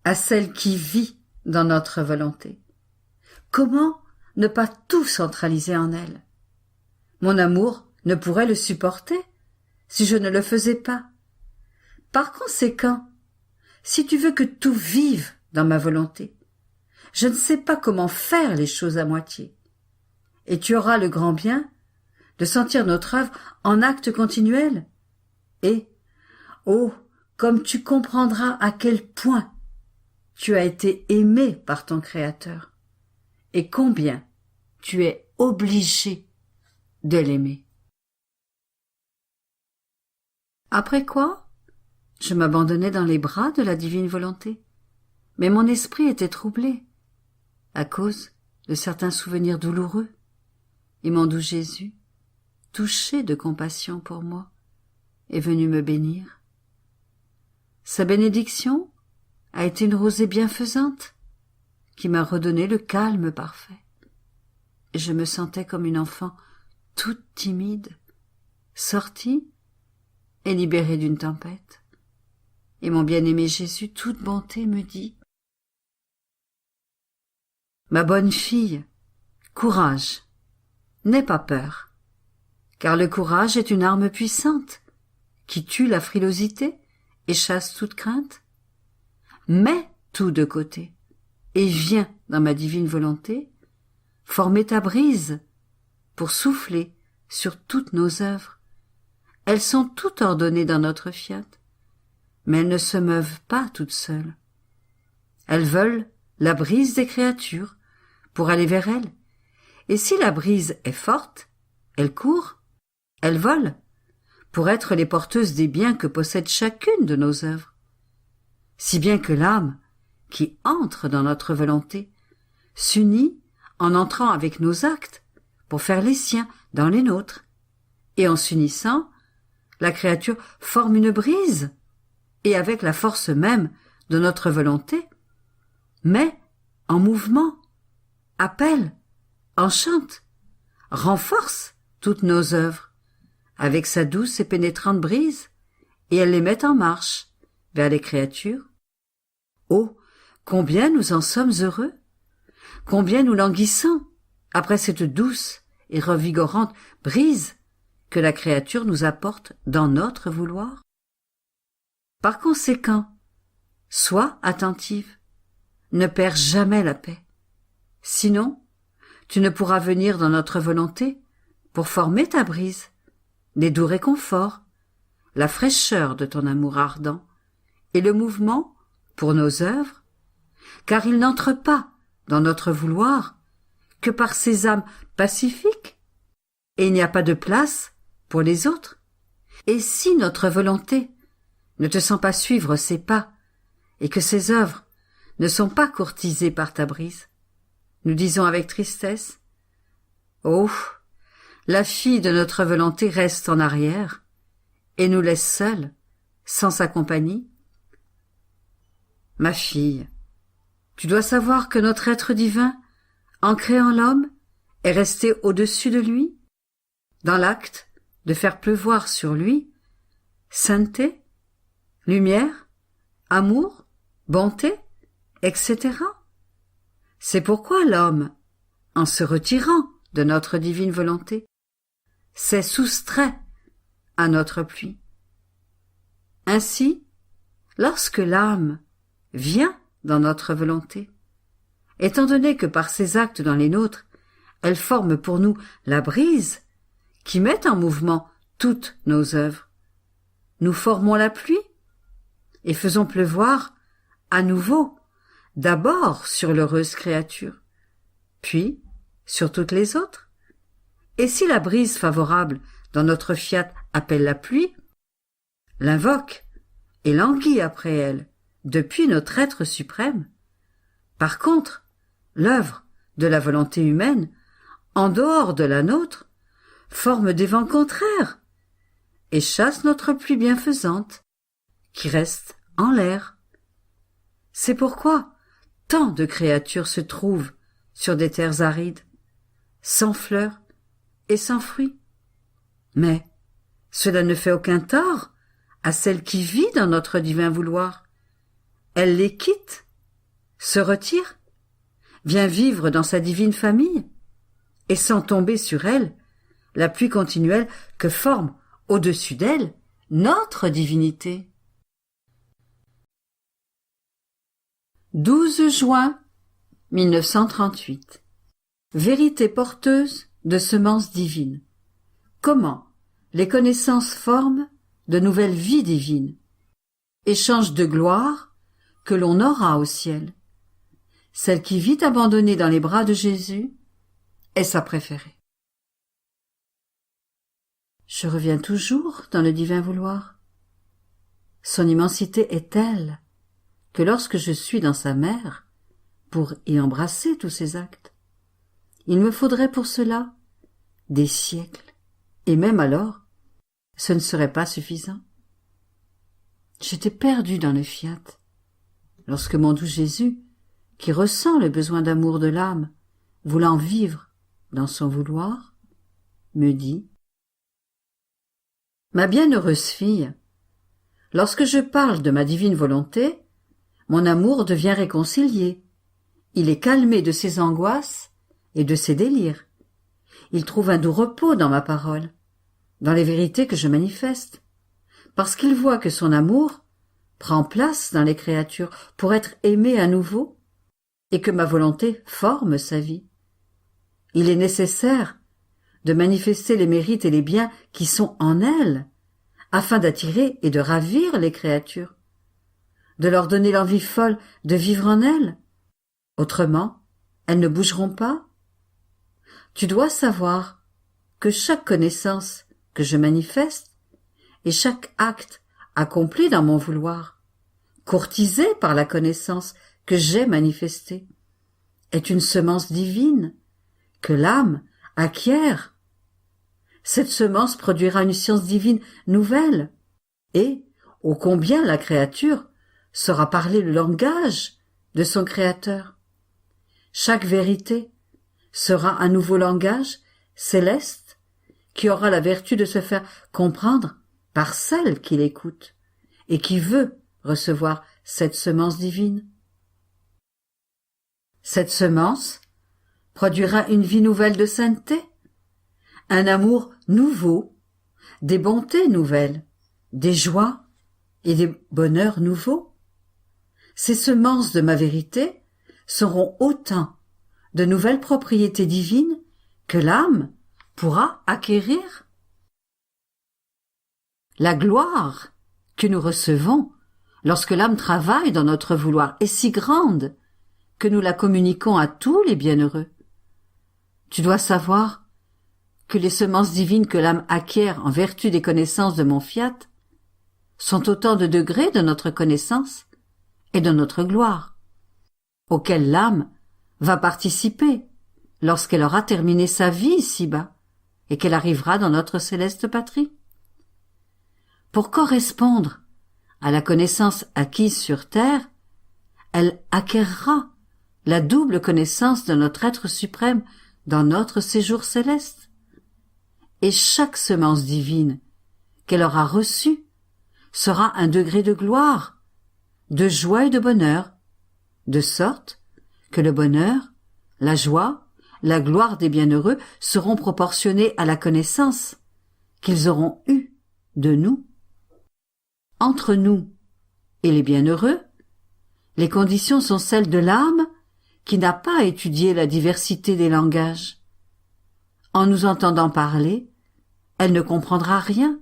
à celle qui vit dans notre volonté? Comment ne pas tout centraliser en elle? Mon amour ne pourrait le supporter si je ne le faisais pas. Par conséquent, si tu veux que tout vive dans ma volonté, je ne sais pas comment faire les choses à moitié. Et tu auras le grand bien de sentir notre œuvre en acte continuel. Et, oh, comme tu comprendras à quel point tu as été aimé par ton Créateur, et combien tu es obligé de l'aimer. Après quoi, je m'abandonnai dans les bras de la divine volonté, mais mon esprit était troublé à cause de certains souvenirs douloureux, et mon doux Jésus, touché de compassion pour moi, est venu me bénir. Sa bénédiction a été une rosée bienfaisante qui m'a redonné le calme parfait. Et je me sentais comme une enfant toute timide, sortie et libérée d'une tempête. Et mon bien-aimé Jésus, toute bonté, me dit: Ma bonne fille, courage, n'aie pas peur, car le courage est une arme puissante qui tue la frilosité et chasse toute crainte. Mets tout de côté et viens dans ma divine volonté former ta brise pour souffler sur toutes nos œuvres. Elles sont toutes ordonnées dans notre fiat, mais elles ne se meuvent pas toutes seules. Elles veulent la brise des créatures pour aller vers elles, et si la brise est forte, elles courent, elles volent, pour être les porteuses des biens que possède chacune de nos œuvres, si bien que l'âme, qui entre dans notre volonté, s'unit en entrant avec nos actes pour faire les siens dans les nôtres, et en s'unissant, la créature forme une brise, et avec la force même de notre volonté, met en mouvement, appelle, enchante, renforce toutes nos œuvres, avec sa douce et pénétrante brise, et elle les met en marche vers les créatures. Oh, combien nous en sommes heureux, combien nous languissons après cette douce et revigorante brise que la créature nous apporte dans notre vouloir. Par conséquent, sois attentive, ne perds jamais la paix. Sinon, tu ne pourras venir dans notre volonté pour former ta brise, les doux réconforts, la fraîcheur de ton amour ardent et le mouvement pour nos œuvres, car il n'entre pas dans notre vouloir que par ces âmes pacifiques, et il n'y a pas de place pour les autres. Et si notre volonté ne te sent pas suivre ses pas, et que ses œuvres ne sont pas courtisées par ta brise, nous disons avec tristesse, « Oh, la fille de notre volonté reste en arrière, et nous laisse seuls, sans sa compagnie. » Ma fille, tu dois savoir que notre être divin, en créant l'homme, est resté au-dessus de lui, dans l'acte de faire pleuvoir sur lui sainteté, lumière, amour, bonté, etc. C'est pourquoi l'homme, en se retirant de notre divine volonté, s'est soustrait à notre pluie. Ainsi, lorsque l'âme vient dans notre volonté, étant donné que par ses actes dans les nôtres, elle forme pour nous la brise qui met en mouvement toutes nos œuvres, nous formons la pluie et faisons pleuvoir à nouveau, d'abord sur l'heureuse créature, puis sur toutes les autres. Et si la brise favorable dans notre fiat appelle la pluie, l'invoque et languit après elle depuis notre être suprême, par contre, l'œuvre de la volonté humaine, en dehors de la nôtre, forme des vents contraires et chasse notre pluie bienfaisante, qui reste en l'air. C'est pourquoi tant de créatures se trouvent sur des terres arides, sans fleurs et sans fruits. Mais cela ne fait aucun tort à celle qui vit dans notre divin vouloir. Elle les quitte, se retire, vient vivre dans sa divine famille, et sent tomber sur elle la pluie continuelle que forme au-dessus d'elle notre divinité. 12 juin 1938. Vérité porteuse de semences divines. Comment les connaissances forment de nouvelles vies divines, échange de gloire que l'on aura au ciel. Celle qui vit abandonnée dans les bras de Jésus est sa préférée. Je reviens toujours dans le divin vouloir. Son immensité est telle que lorsque je suis dans sa mère, pour y embrasser tous ses actes, il me faudrait pour cela des siècles, et même alors, ce ne serait pas suffisant. J'étais perdu dans le fiat, lorsque mon doux Jésus, qui ressent le besoin d'amour de l'âme, voulant vivre dans son vouloir, me dit « Ma bienheureuse fille, lorsque je parle de ma divine volonté, mon amour devient réconcilié, il est calmé de ses angoisses et de ses délires. Il trouve un doux repos dans ma parole, dans les vérités que je manifeste, parce qu'il voit que son amour prend place dans les créatures pour être aimé à nouveau, et que ma volonté forme sa vie. Il est nécessaire de manifester les mérites et les biens qui sont en elle, afin d'attirer et de ravir les créatures, de leur donner l'envie folle de vivre en elle. Autrement, elles ne bougeront pas. Tu dois savoir que chaque connaissance que je manifeste et chaque acte accompli dans mon vouloir, courtisé par la connaissance que j'ai manifestée, est une semence divine que l'âme acquiert. Cette semence produira une science divine nouvelle, et, ô combien la créature saura parler le langage de son Créateur. Chaque vérité sera un nouveau langage céleste qui aura la vertu de se faire comprendre par celle qui l'écoute et qui veut recevoir cette semence divine. Cette semence produira une vie nouvelle de sainteté, un amour nouveau, des bontés nouvelles, des joies et des bonheurs nouveaux. Ces semences de ma vérité seront autant de nouvelles propriétés divines que l'âme pourra acquérir. La gloire que nous recevons lorsque l'âme travaille dans notre vouloir est si grande que nous la communiquons à tous les bienheureux. Tu dois savoir que les semences divines que l'âme acquiert en vertu des connaissances de mon fiat sont autant de degrés de notre connaissance et de notre gloire, auxquels l'âme va participer lorsqu'elle aura terminé sa vie ici-bas et qu'elle arrivera dans notre céleste patrie. Pour correspondre à la connaissance acquise sur terre, elle acquérera la double connaissance de notre être suprême dans notre séjour céleste. Et chaque semence divine qu'elle aura reçue sera un degré de gloire, de joie et de bonheur, de sorte que le bonheur, la joie, la gloire des bienheureux seront proportionnés à la connaissance qu'ils auront eue de nous. Entre nous et les bienheureux, les conditions sont celles de l'âme qui n'a pas étudié la diversité des langages. En nous entendant parler, elle ne comprendra rien.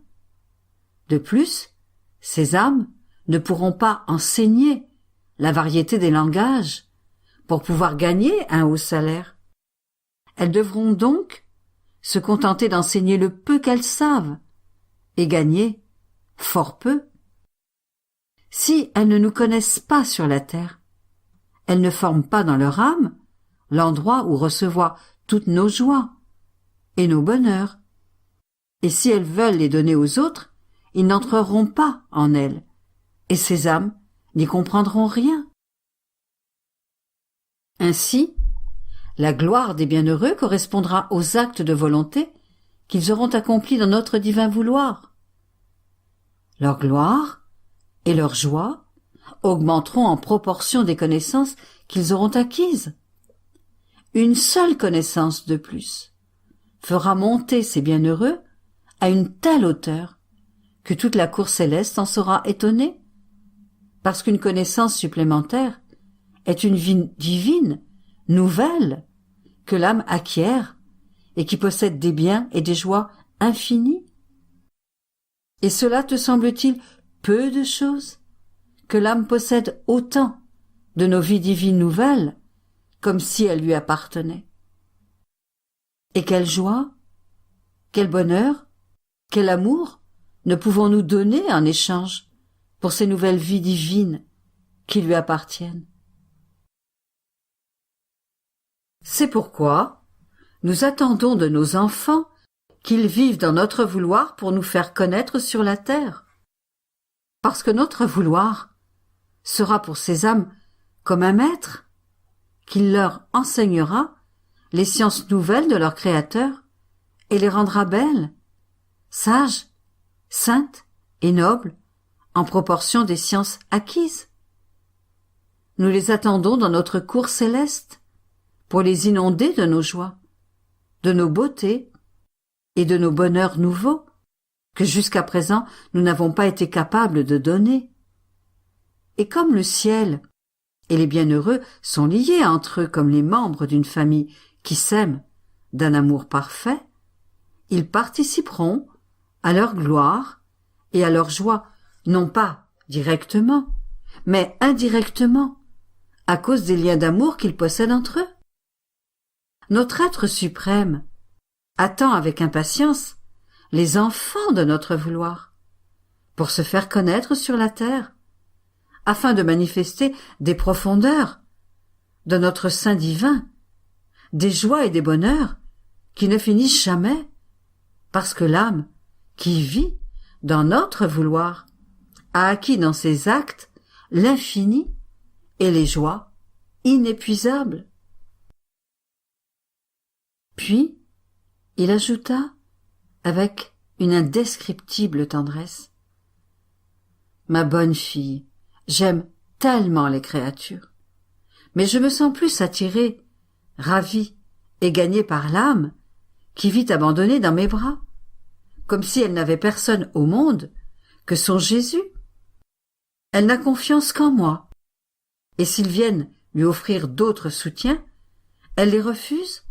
De plus, ces âmes ne pourront pas enseigner la variété des langages pour pouvoir gagner un haut salaire. Elles devront donc se contenter d'enseigner le peu qu'elles savent et gagner fort peu. Si elles ne nous connaissent pas sur la terre, elles ne forment pas dans leur âme l'endroit où recevoir toutes nos joies et nos bonheurs. Et si elles veulent les donner aux autres, ils n'entreront pas en elles, et ces âmes n'y comprendront rien. Ainsi, la gloire des bienheureux correspondra aux actes de volonté qu'ils auront accomplis dans notre divin vouloir. Leur gloire et leur joie augmenteront en proportion des connaissances qu'ils auront acquises. Une seule connaissance de plus fera monter ces bienheureux à une telle hauteur que toute la cour céleste en sera étonnée, parce qu'une connaissance supplémentaire est une vie divine, nouvelle, que l'âme acquiert et qui possède des biens et des joies infinis. Et cela te semble-t-il peu de choses que l'âme possède autant de nos vies divines nouvelles comme si elles lui appartenaient? Et quelle joie, quel bonheur, quel amour ne pouvons-nous donner en échange pour ces nouvelles vies divines qui lui appartiennent? C'est pourquoi nous attendons de nos enfants qu'ils vivent dans notre vouloir pour nous faire connaître sur la terre. Parce que notre vouloir sera pour ces âmes comme un maître qui leur enseignera les sciences nouvelles de leur Créateur et les rendra belles, sages, saintes et nobles en proportion des sciences acquises. Nous les attendons dans notre cour céleste pour les inonder de nos joies, de nos beautés et de nos bonheurs nouveaux que jusqu'à présent nous n'avons pas été capables de donner. Et comme le ciel et les bienheureux sont liés entre eux comme les membres d'une famille qui s'aiment d'un amour parfait, ils participeront à leur gloire et à leur joie, non pas directement, mais indirectement, à cause des liens d'amour qu'ils possèdent entre eux. Notre être suprême attend avec impatience les enfants de notre vouloir, pour se faire connaître sur la terre, afin de manifester des profondeurs de notre sein divin, des joies et des bonheurs qui ne finissent jamais, parce que l'âme, qui vit dans notre vouloir, a acquis dans ses actes l'infini et les joies inépuisables. Puis, il ajouta, avec une indescriptible tendresse, « Ma bonne fille, j'aime tellement les créatures, mais je me sens plus attirée, ravie et gagnée par l'âme qui vit abandonnée dans mes bras, comme si elle n'avait personne au monde que son Jésus. Elle n'a confiance qu'en moi, et s'ils viennent lui offrir d'autres soutiens, elle les refuse,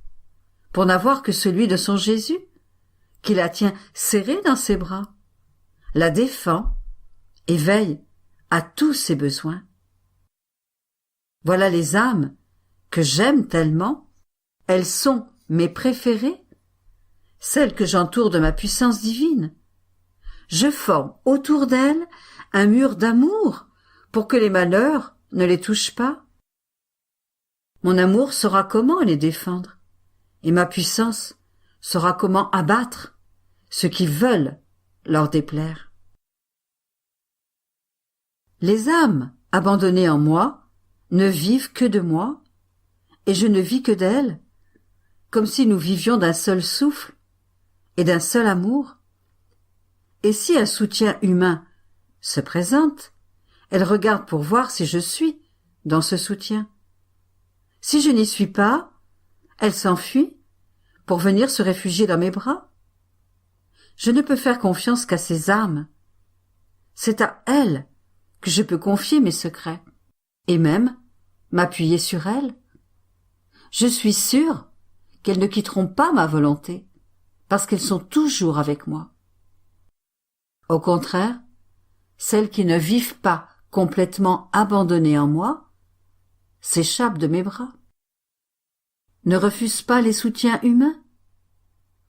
pour n'avoir que celui de son Jésus, qui la tient serrée dans ses bras, la défend et veille à tous ses besoins. Voilà les âmes que j'aime tellement, elles sont mes préférées, celles que j'entoure de ma puissance divine. Je forme autour d'elles un mur d'amour pour que les malheurs ne les touchent pas. Mon amour saura comment les défendre, et ma puissance saura comment abattre ceux qui veulent leur déplaire. Les âmes abandonnées en moi ne vivent que de moi, et je ne vis que d'elles, comme si nous vivions d'un seul souffle et d'un seul amour. Et si un soutien humain se présente, elles regardent pour voir si je suis dans ce soutien. Si je n'y suis pas, elles s'enfuient pour venir se réfugier dans mes bras. Je ne peux faire confiance qu'à ces âmes. C'est à elles que je peux confier mes secrets, et même m'appuyer sur elles. Je suis sûre qu'elles ne quitteront pas ma volonté, parce qu'elles sont toujours avec moi. Au contraire, celles qui ne vivent pas complètement abandonnées en moi s'échappent de mes bras. Ne refusent pas les soutiens humains,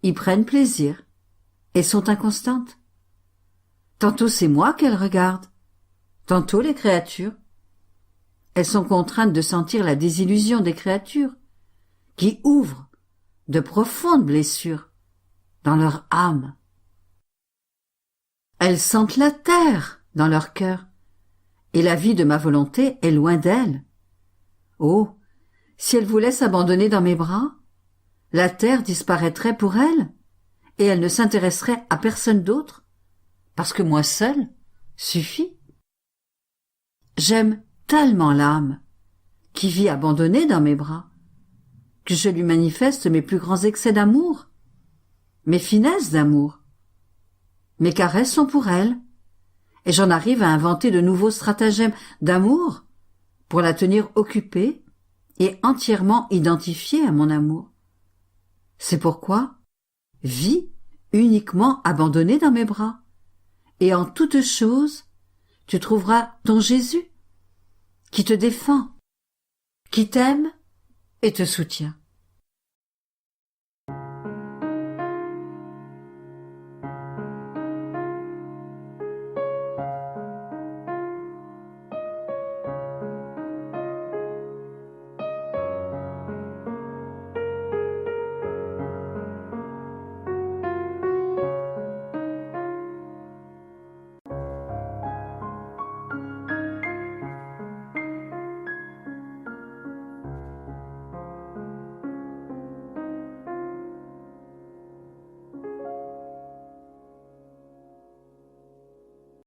y prennent plaisir et sont inconstantes. Tantôt c'est moi qu'elles regardent, tantôt les créatures. Elles sont contraintes de sentir la désillusion des créatures, qui ouvrent de profondes blessures dans leur âme. Elles sentent la terre dans leur cœur, et la vie de ma volonté est loin d'elles. Oh, si elles voulaient s'abandonner dans mes bras, la terre disparaîtrait pour elles, et elles ne s'intéresseraient à personne d'autre, parce que moi seule suffit. J'aime tellement l'âme, qui vit abandonnée dans mes bras, que je lui manifeste mes plus grands excès d'amour, mes finesses d'amour. Mes caresses sont pour elle, et j'en arrive à inventer de nouveaux stratagèmes d'amour pour la tenir occupée et entièrement identifiée à mon amour. C'est pourquoi, vis uniquement abandonnée dans mes bras, et en toutes choses, tu trouveras ton Jésus, qui te défend, qui t'aime et te soutient.